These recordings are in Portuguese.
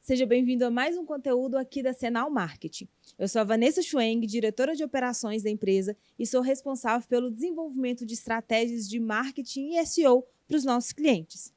seja bem-vindo a mais um conteúdo aqui da Senal Marketing. Eu sou a Vanessa Schweng, diretora de operações da empresa e sou responsável pelo desenvolvimento de estratégias de marketing e SEO para os nossos clientes.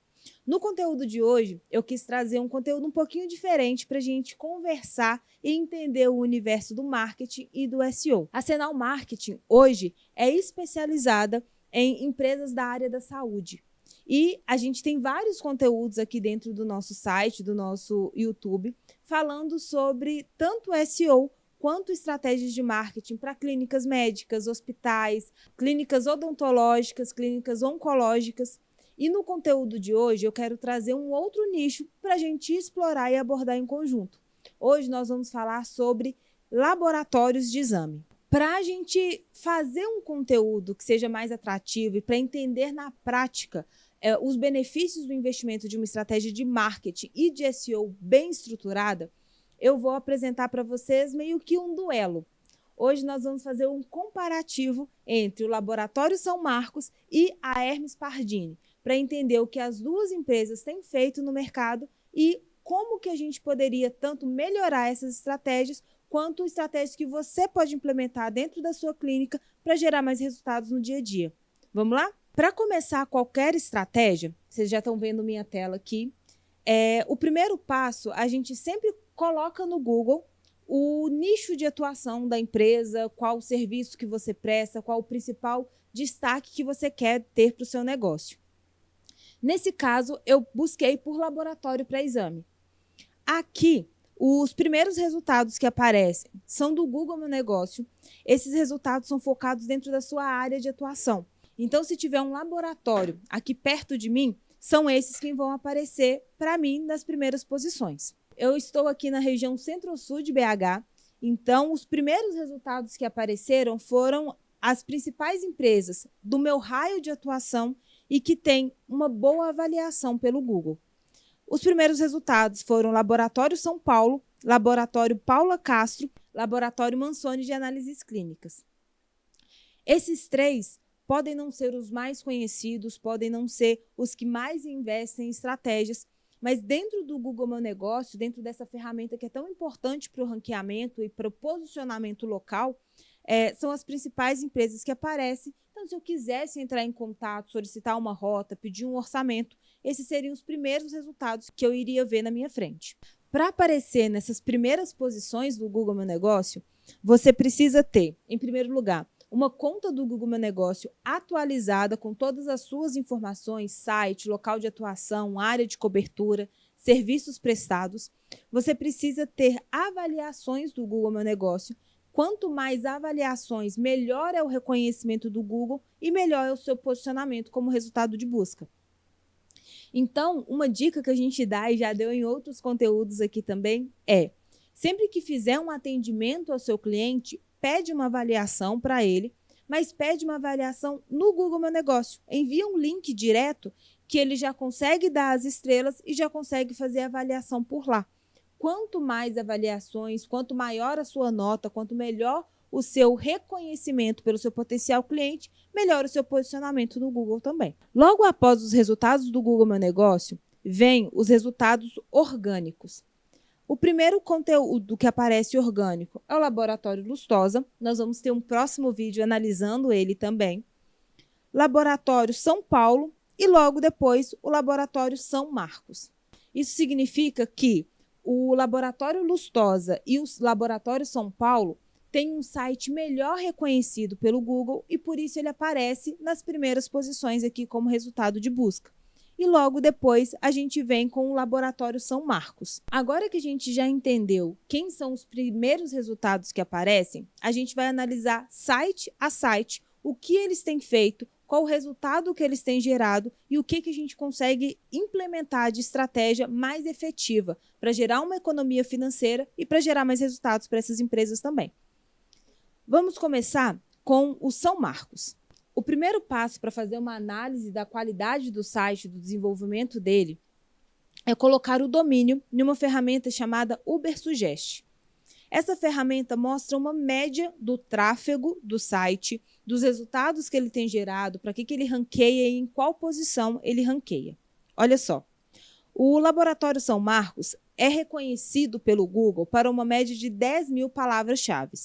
No conteúdo de hoje, eu quis trazer um conteúdo um pouquinho diferente para a gente conversar e entender o universo do marketing e do SEO. A Senal Marketing, hoje, é especializada em empresas da área da saúde. E a gente tem vários conteúdos aqui dentro do nosso site, do nosso YouTube, falando sobre tanto SEO quanto estratégias de marketing para clínicas médicas, hospitais, clínicas odontológicas, clínicas oncológicas. E no conteúdo de hoje eu quero trazer um outro nicho para a gente explorar e abordar em conjunto. Hoje nós vamos falar sobre laboratórios de exame. Para a gente fazer um conteúdo que seja mais atrativo e para entender na prática os benefícios do investimento de uma estratégia de marketing e de SEO bem estruturada, eu vou apresentar para vocês meio que um duelo. Hoje nós vamos fazer um comparativo entre o Laboratório São Marcos e a Hermes Pardini, para entender o que as duas empresas têm feito no mercado e como que a gente poderia tanto melhorar essas estratégias, quanto estratégias que você pode implementar dentro da sua clínica para gerar mais resultados no dia a dia. Vamos lá? Para começar qualquer estratégia, vocês já estão vendo minha tela aqui, o primeiro passo, a gente sempre coloca no Google o nicho de atuação da empresa, qual o serviço que você presta, qual o principal destaque que você quer ter para o seu negócio. Nesse caso, eu busquei por laboratório para exame. Aqui, os primeiros resultados que aparecem são do Google Meu Negócio. Esses resultados são focados dentro da sua área de atuação. Então, se tiver um laboratório aqui perto de mim, são esses que vão aparecer para mim nas primeiras posições. Eu estou aqui na região centro-sul de BH, então os primeiros resultados que apareceram foram as principais empresas do meu raio de atuação e que têm uma boa avaliação pelo Google. Os primeiros resultados foram Laboratório São Paulo, Laboratório Paula Castro, Laboratório Mansoni de Análises Clínicas. Esses três podem não ser os mais conhecidos, podem não ser os que mais investem em estratégias, mas dentro do Google Meu Negócio, dentro dessa ferramenta que é tão importante para o ranqueamento e para o posicionamento local, são as principais empresas que aparecem. Então, se eu quisesse entrar em contato, solicitar uma rota, pedir um orçamento, esses seriam os primeiros resultados que eu iria ver na minha frente. Para aparecer nessas primeiras posições do Google Meu Negócio, você precisa ter, em primeiro lugar, uma conta do Google Meu Negócio atualizada com todas as suas informações, site, local de atuação, área de cobertura, serviços prestados. Você precisa ter avaliações do Google Meu Negócio. Quanto mais avaliações, melhor é o reconhecimento do Google e melhor é o seu posicionamento como resultado de busca. Então, uma dica que a gente dá e já deu em outros conteúdos aqui também sempre que fizer um atendimento ao seu cliente, pede uma avaliação para ele, mas pede uma avaliação no Google Meu Negócio. Envia um link direto que ele já consegue dar as estrelas e já consegue fazer a avaliação por lá. Quanto mais avaliações, quanto maior a sua nota, quanto melhor o seu reconhecimento pelo seu potencial cliente, melhor o seu posicionamento no Google também. Logo após os resultados do Google Meu Negócio, vem os resultados orgânicos. O primeiro conteúdo que aparece orgânico é o Laboratório Lustosa. Nós vamos ter um próximo vídeo analisando ele também. Laboratório São Paulo e logo depois o Laboratório São Marcos. Isso significa que o Laboratório Lustosa e o Laboratório São Paulo têm um site melhor reconhecido pelo Google e por isso ele aparece nas primeiras posições aqui como resultado de busca. E logo depois a gente vem com o Laboratório São Marcos. Agora que a gente já entendeu quem são os primeiros resultados que aparecem, a gente vai analisar site a site, o que eles têm feito, qual o resultado que eles têm gerado e o que a gente consegue implementar de estratégia mais efetiva para gerar uma economia financeira e para gerar mais resultados para essas empresas também. Vamos começar com o São Marcos. O primeiro passo para fazer uma análise da qualidade do site, do desenvolvimento dele, é colocar o domínio em uma ferramenta chamada Ubersuggest. Essa ferramenta mostra uma média do tráfego do site, dos resultados que ele tem gerado, para que ele ranqueia e em qual posição ele ranqueia. Olha só, o Laboratório São Marcos é reconhecido pelo Google para uma média de 10 mil palavras-chave.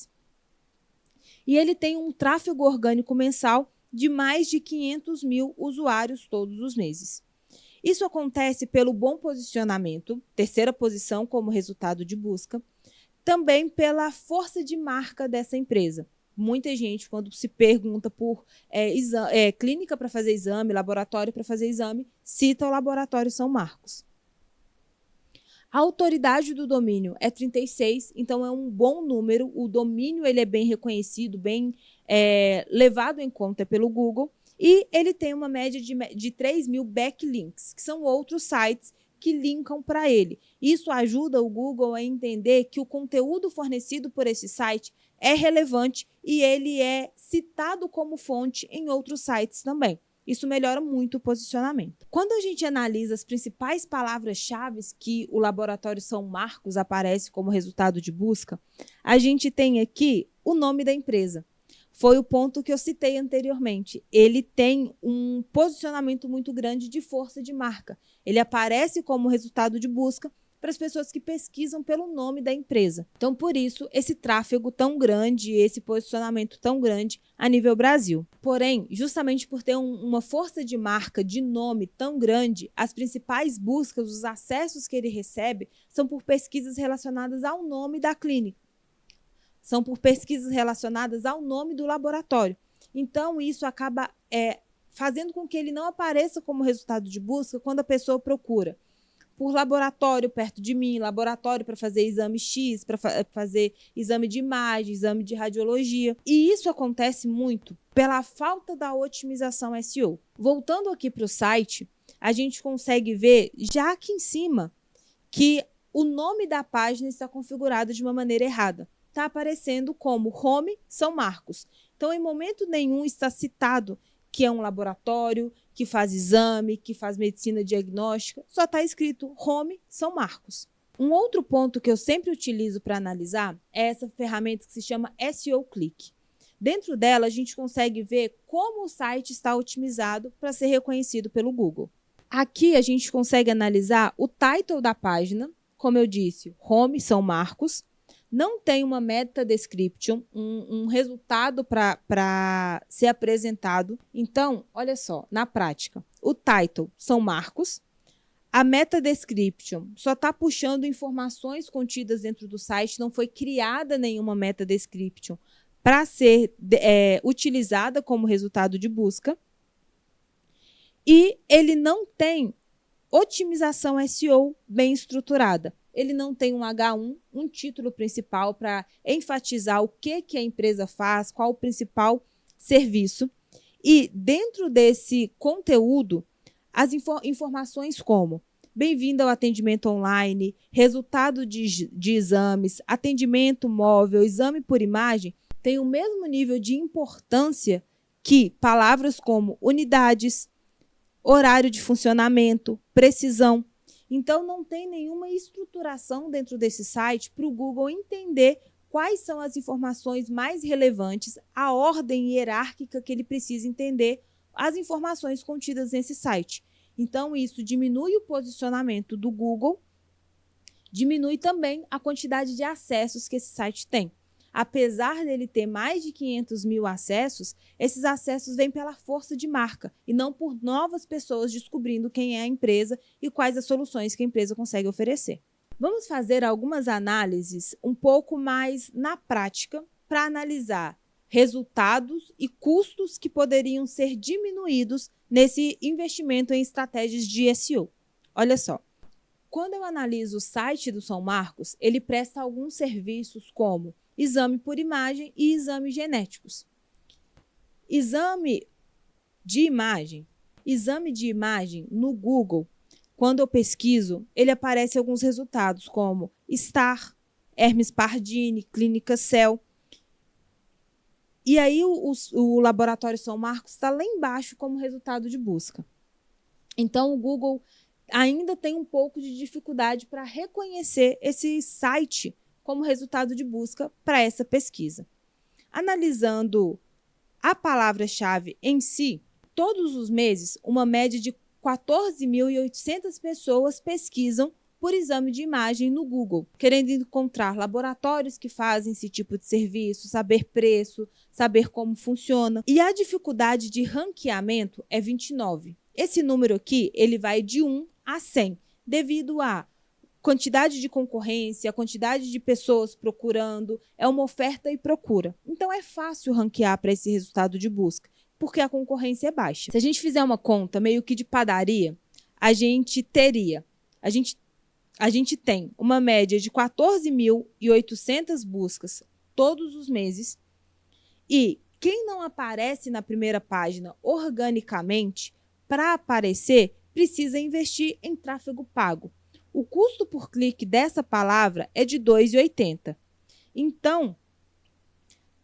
E ele tem um tráfego orgânico mensal de mais de 500 mil usuários todos os meses. Isso acontece pelo bom posicionamento, terceira posição como resultado de busca, também pela força de marca dessa empresa. Muita gente, quando se pergunta por clínica para fazer exame, laboratório para fazer exame, cita o Laboratório São Marcos. A autoridade do domínio é 36, então é um bom número. O domínio ele é bem reconhecido, bem levado em conta pelo Google. E ele tem uma média de 3 mil backlinks, que são outros sites que linkam para ele. Isso ajuda o Google a entender que o conteúdo fornecido por esse site é relevante e ele é citado como fonte em outros sites também. Isso melhora muito o posicionamento. Quando a gente analisa as principais palavras-chave que o Laboratório São Marcos aparece como resultado de busca, a gente tem aqui o nome da empresa. Foi o ponto que eu citei anteriormente. Ele tem um posicionamento muito grande de força de marca. Ele aparece como resultado de busca para as pessoas que pesquisam pelo nome da empresa. Então, por isso, esse tráfego tão grande, esse posicionamento tão grande a nível Brasil. Porém, justamente por ter uma força de marca, de nome tão grande, as principais buscas, os acessos que ele recebe, são por pesquisas relacionadas ao nome da clínica. São por pesquisas relacionadas ao nome do laboratório. Então, isso acaba fazendo com que ele não apareça como resultado de busca quando a pessoa procura por laboratório perto de mim, laboratório para fazer exame X, para fazer exame de imagem, exame de radiologia. E isso acontece muito pela falta da otimização SEO. Voltando aqui para o site, a gente consegue ver já aqui em cima que o nome da página está configurado de uma maneira errada. Está aparecendo como Home São Marcos. Então, em momento nenhum está citado que é um laboratório, que faz exame, que faz medicina diagnóstica, só está escrito Home São Marcos. Um outro ponto que eu sempre utilizo para analisar é essa ferramenta que se chama SEO Click. Dentro dela, a gente consegue ver como o site está otimizado para ser reconhecido pelo Google. Aqui a gente consegue analisar o title da página, como eu disse, Home São Marcos. Não tem uma meta description, um resultado para ser apresentado. Então, olha só, na prática, o title São Marcos, a meta description só está puxando informações contidas dentro do site, não foi criada nenhuma meta description para ser utilizada como resultado de busca. E ele não tem otimização SEO bem estruturada. Ele não tem um H1, um título principal para enfatizar o que a empresa faz, qual o principal serviço. E dentro desse conteúdo, as informações como bem-vindo ao atendimento online, resultado de exames, atendimento móvel, exame por imagem, tem o mesmo nível de importância que palavras como unidades, horário de funcionamento, precisão. Então, não tem nenhuma estruturação dentro desse site para o Google entender quais são as informações mais relevantes, a ordem hierárquica que ele precisa entender as informações contidas nesse site. Então, isso diminui o posicionamento do Google, diminui também a quantidade de acessos que esse site tem. Apesar dele ter mais de 500 mil acessos, esses acessos vêm pela força de marca e não por novas pessoas descobrindo quem é a empresa e quais as soluções que a empresa consegue oferecer. Vamos fazer algumas análises um pouco mais na prática para analisar resultados e custos que poderiam ser diminuídos nesse investimento em estratégias de SEO. Olha só, quando eu analiso o site do São Marcos, ele presta alguns serviços como exame por imagem e exames genéticos. Exame de imagem no Google, quando eu pesquiso, ele aparece alguns resultados como Star, Hermes Pardini, Clínica Cell. E aí o Laboratório São Marcos está lá embaixo como resultado de busca. Então o Google ainda tem um pouco de dificuldade para reconhecer esse site como resultado de busca para essa pesquisa. Analisando a palavra-chave em si, todos os meses, uma média de 14.800 pessoas pesquisam por exame de imagem no Google, querendo encontrar laboratórios que fazem esse tipo de serviço, saber preço, saber como funciona. E a dificuldade de ranqueamento é 29. Esse número aqui, ele vai de 1 a 100, devido à quantidade de concorrência, a quantidade de pessoas procurando, é uma oferta e procura. Então, é fácil ranquear para esse resultado de busca, porque a concorrência é baixa. Se a gente fizer uma conta meio que de padaria, a gente tem uma média de 14.800 buscas todos os meses, e quem não aparece na primeira página organicamente, para aparecer, precisa investir em tráfego pago. O custo por clique dessa palavra é de R$ 2,80. Então,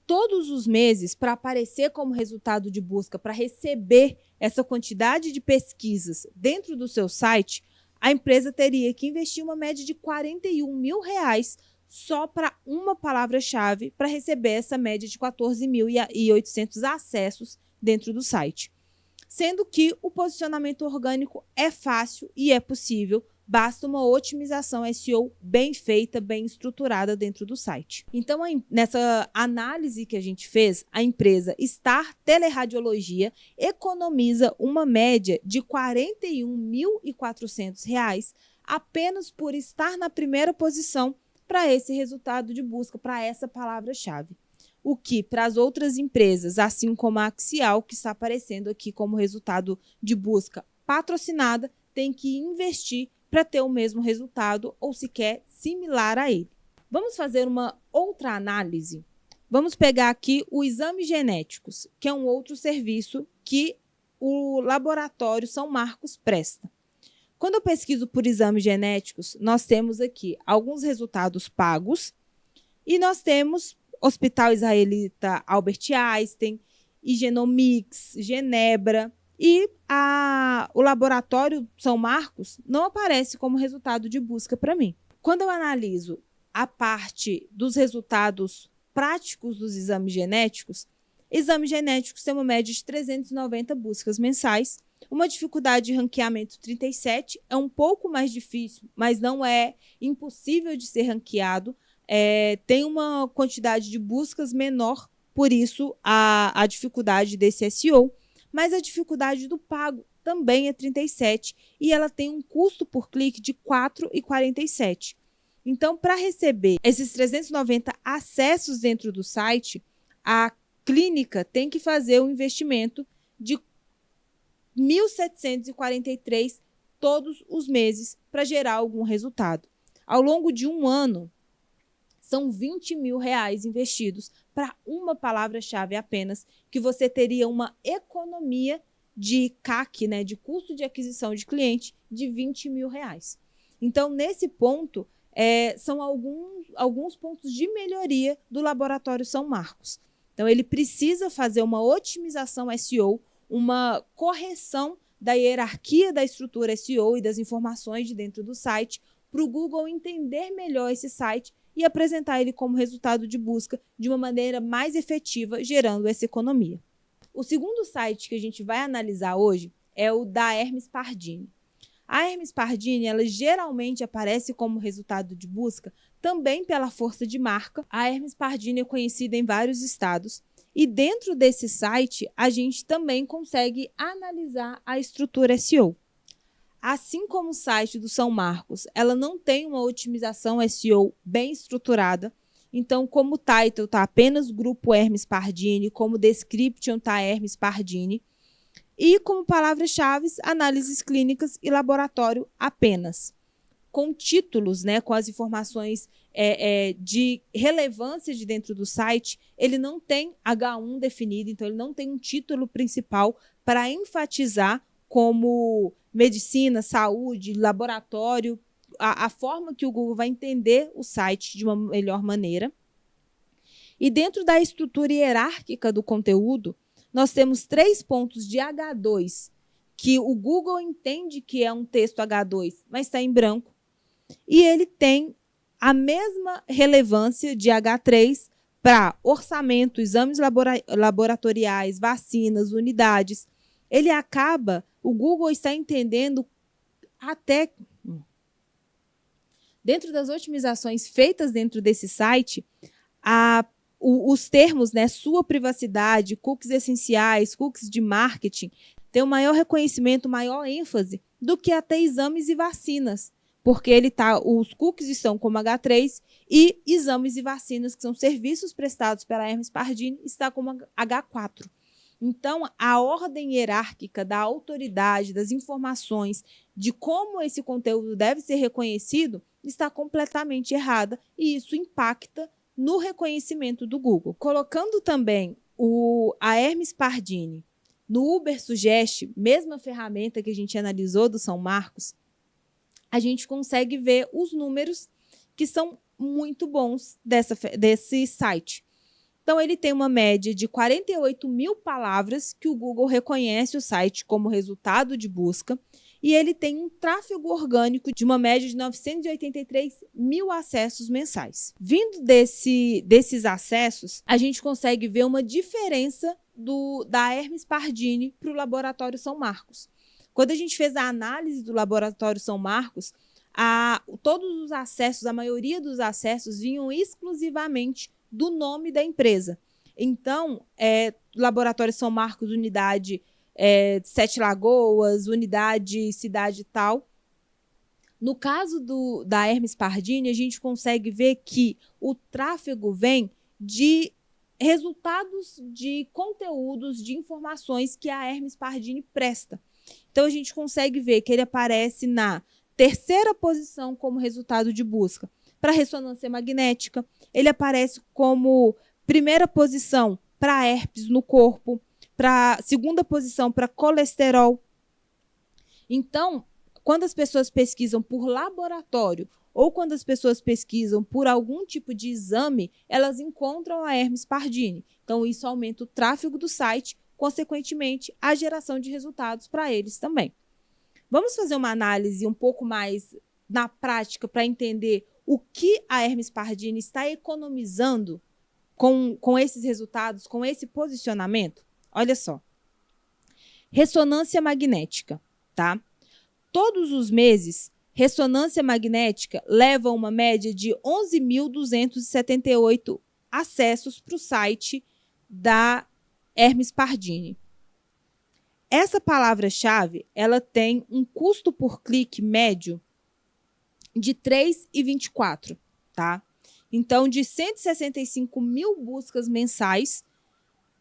todos os meses, para aparecer como resultado de busca, para receber essa quantidade de pesquisas dentro do seu site, a empresa teria que investir uma média de R$ 41 mil só para uma palavra-chave para receber essa média de 14.800 acessos dentro do site. Sendo que o posicionamento orgânico é fácil e é possível, basta uma otimização SEO bem feita, bem estruturada dentro do site. Então, nessa análise que a gente fez, a empresa Star Teleradiologia economiza uma média de R$ 41.400 apenas por estar na primeira posição para esse resultado de busca, para essa palavra-chave. O que, para as outras empresas, assim como a Axial, que está aparecendo aqui como resultado de busca patrocinada, tem que investir para ter o mesmo resultado ou sequer similar a ele. Vamos fazer uma outra análise? Vamos pegar aqui o exame genéticos, que é um outro serviço que o laboratório São Marcos presta. Quando eu pesquiso por exames genéticos, nós temos aqui alguns resultados pagos e nós temos Hospital Israelita Albert Einstein, Genomics, Genebra, e o laboratório São Marcos não aparece como resultado de busca para mim. Quando eu analiso a parte dos resultados práticos dos exames genéticos tem uma média de 390 buscas mensais, uma dificuldade de ranqueamento 37, é um pouco mais difícil, mas não é impossível de ser ranqueado, tem uma quantidade de buscas menor, por isso a dificuldade desse SEO. Mas a dificuldade do pago também é 37 e ela tem um custo por clique de R$ 4,47. Então, para receber esses 390 acessos dentro do site, a clínica tem que fazer um investimento de R$ 1.743 todos os meses para gerar algum resultado. Ao longo de um ano, são R$ 20 mil investidos para uma palavra-chave apenas, que você teria uma economia de CAC, né, de custo de aquisição de cliente, de R$ 20 mil. Então, nesse ponto, são alguns pontos de melhoria do Laboratório São Marcos. Então, ele precisa fazer uma otimização SEO, uma correção da hierarquia da estrutura SEO e das informações de dentro do site, para o Google entender melhor esse site e apresentar ele como resultado de busca de uma maneira mais efetiva, gerando essa economia. O segundo site que a gente vai analisar hoje é o da Hermes Pardini. A Hermes Pardini, ela geralmente aparece como resultado de busca também pela força de marca. A Hermes Pardini é conhecida em vários estados e dentro desse site a gente também consegue analisar a estrutura SEO. Assim como o site do São Marcos, ela não tem uma otimização SEO bem estruturada. Então, como o title está apenas Grupo Hermes Pardini, como description está Hermes Pardini. E como palavras-chave, análises clínicas e laboratório apenas. Com títulos, né, com as informações de relevância de dentro do site, ele não tem H1 definido, então ele não tem um título principal para enfatizar como medicina, saúde, laboratório, a forma que o Google vai entender o site de uma melhor maneira. E dentro da estrutura hierárquica do conteúdo, nós temos 3 pontos de H2, que o Google entende que é um texto H2, mas está em branco. E ele tem a mesma relevância de H3 para orçamento, exames laboratoriais, vacinas, unidades. O Google está entendendo até Dentro das otimizações feitas dentro desse site, os termos, né, sua privacidade, cookies essenciais, cookies de marketing, tem um maior reconhecimento, maior ênfase do que até exames e vacinas, porque os cookies estão como H3 e exames e vacinas, que são serviços prestados pela Hermes Pardini, está como H4. Então, a ordem hierárquica da autoridade, das informações, de como esse conteúdo deve ser reconhecido, está completamente errada e isso impacta no reconhecimento do Google. Colocando também a Hermes Pardini no Uber Suggest, mesma ferramenta que a gente analisou do São Marcos, a gente consegue ver os números que são muito bons desse site. Então, ele tem uma média de 48 mil palavras que o Google reconhece o site como resultado de busca e ele tem um tráfego orgânico de uma média de 983 mil acessos mensais. Vindo desses acessos, a gente consegue ver uma diferença da Hermes Pardini para o Laboratório São Marcos. Quando a gente fez a análise do Laboratório São Marcos, todos os acessos, a maioria dos acessos vinham exclusivamente do nome da empresa. Então, Laboratório São Marcos, unidade Sete Lagoas, unidade cidade tal. No caso da Hermes Pardini, a gente consegue ver que o tráfego vem de resultados de conteúdos, de informações que a Hermes Pardini presta. Então, a gente consegue ver que ele aparece na terceira posição como resultado de busca para ressonância magnética. Ele aparece como primeira posição para herpes no corpo, para segunda posição para colesterol. Então, quando as pessoas pesquisam por laboratório ou quando as pessoas pesquisam por algum tipo de exame, elas encontram a Hermes Pardini. Então, isso aumenta o tráfego do site, consequentemente, a geração de resultados para eles também. Vamos fazer uma análise um pouco mais na prática para entender o que a Hermes Pardini está economizando com esses resultados, com esse posicionamento? Olha só. Ressonância magnética, tá? Todos os meses, ressonância magnética leva uma média de 11.278 acessos para o site da Hermes Pardini. Essa palavra-chave, ela tem um custo por clique médio de 3,24, tá? Então, de 165 mil buscas mensais,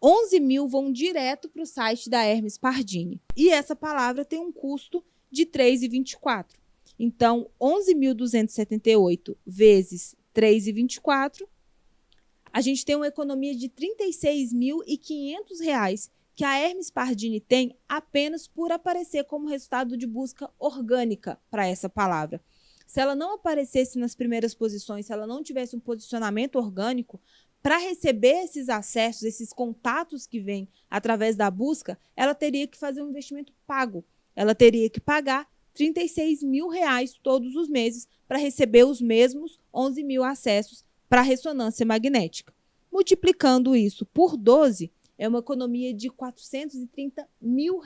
11 mil vão direto para o site da Hermes Pardini. E essa palavra tem um custo de 3,24. Então, 11.278 vezes 3,24, a gente tem uma economia de R$ 36.500 que a Hermes Pardini tem apenas por aparecer como resultado de busca orgânica para essa palavra. Se ela não aparecesse nas primeiras posições, se ela não tivesse um posicionamento orgânico, para receber esses acessos, esses contatos que vêm através da busca, ela teria que fazer um investimento pago. Ela teria que pagar R$ 36 mil todos os meses para receber os mesmos 11 mil acessos para a ressonância magnética. Multiplicando isso por 12, é uma economia de R$ 430 mil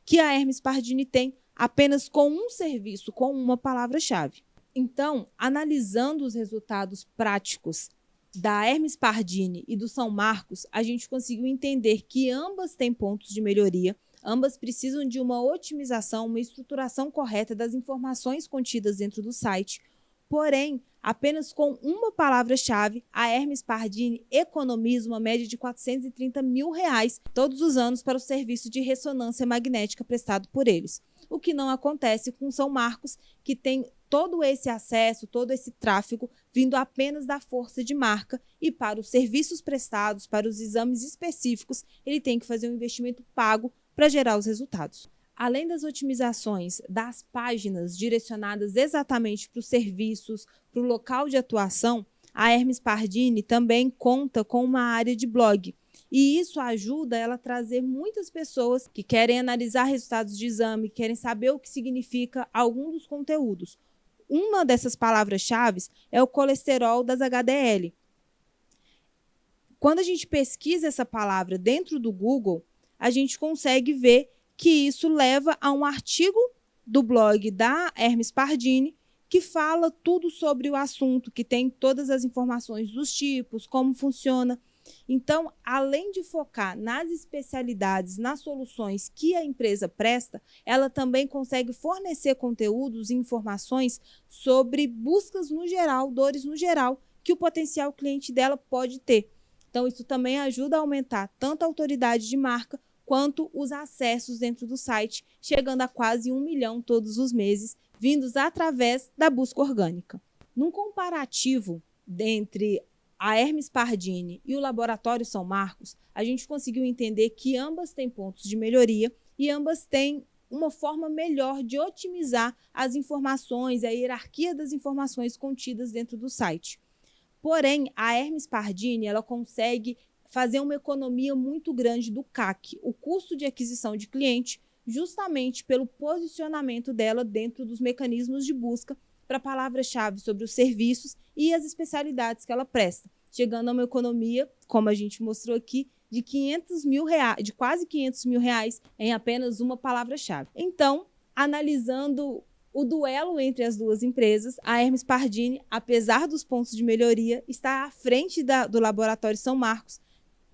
que a Hermes Pardini tem apenas com um serviço, com uma palavra-chave. Então, analisando os resultados práticos da Hermes Pardini e do São Marcos, a gente conseguiu entender que ambas têm pontos de melhoria, ambas precisam de uma otimização, uma estruturação correta das informações contidas dentro do site. Porém, apenas com uma palavra-chave, a Hermes Pardini economiza uma média de R$ 430 mil todos os anos para o serviço de ressonância magnética prestado por eles. O que não acontece com São Marcos, que tem todo esse acesso, todo esse tráfego vindo apenas da força de marca e para os serviços prestados, para os exames específicos, ele tem que fazer um investimento pago para gerar os resultados. Além das otimizações das páginas direcionadas exatamente para os serviços, para o local de atuação, a Hermes Pardini também conta com uma área de blog. E isso ajuda ela a trazer muitas pessoas que querem analisar resultados de exame, querem saber o que significa algum dos conteúdos. Uma dessas palavras-chave é o colesterol das HDL. Quando a gente pesquisa essa palavra dentro do Google, a gente consegue ver que isso leva a um artigo do blog da Hermes Pardini que fala tudo sobre o assunto, que tem todas as informações dos tipos, como funciona. Então, além de focar nas especialidades, nas soluções que a empresa presta, ela também consegue fornecer conteúdos e informações sobre buscas no geral, dores no geral, que o potencial cliente dela pode ter. Então, isso também ajuda a aumentar tanto a autoridade de marca quanto os acessos dentro do site, chegando a quase 1 milhão todos os meses, vindos através da busca orgânica. Num comparativo entre a Hermes Pardini e o Laboratório São Marcos, a gente conseguiu entender que ambas têm pontos de melhoria e ambas têm uma forma melhor de otimizar as informações, a hierarquia das informações contidas dentro do site. Porém, a Hermes Pardini ela consegue fazer uma economia muito grande do CAC, o custo de aquisição de cliente, justamente pelo posicionamento dela dentro dos mecanismos de busca para palavras-chave sobre os serviços e as especialidades que ela presta, chegando a uma economia, como a gente mostrou aqui, de quase 500 mil reais em apenas uma palavra-chave. Então, analisando o duelo entre as duas empresas, a Hermes Pardini, apesar dos pontos de melhoria, está à frente do Laboratório São Marcos,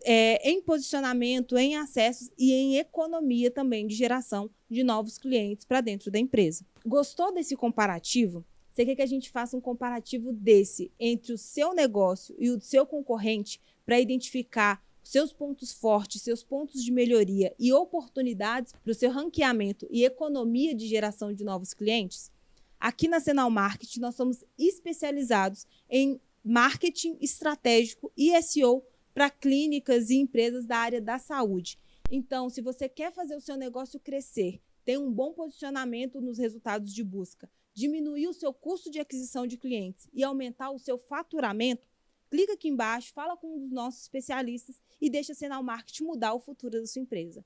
em posicionamento, em acessos e em economia também de geração de novos clientes para dentro da empresa. Gostou desse comparativo? Você quer que a gente faça um comparativo desse entre o seu negócio e o seu concorrente para identificar seus pontos fortes, seus pontos de melhoria e oportunidades para o seu ranqueamento e economia de geração de novos clientes? Aqui na Senal Marketing, nós somos especializados em marketing estratégico e SEO para clínicas e empresas da área da saúde. Então, se você quer fazer o seu negócio crescer, ter um bom posicionamento nos resultados de busca, diminuir o seu custo de aquisição de clientes e aumentar o seu faturamento, clica aqui embaixo, fala com um dos nossos especialistas e deixa a Senal Marketing mudar o futuro da sua empresa.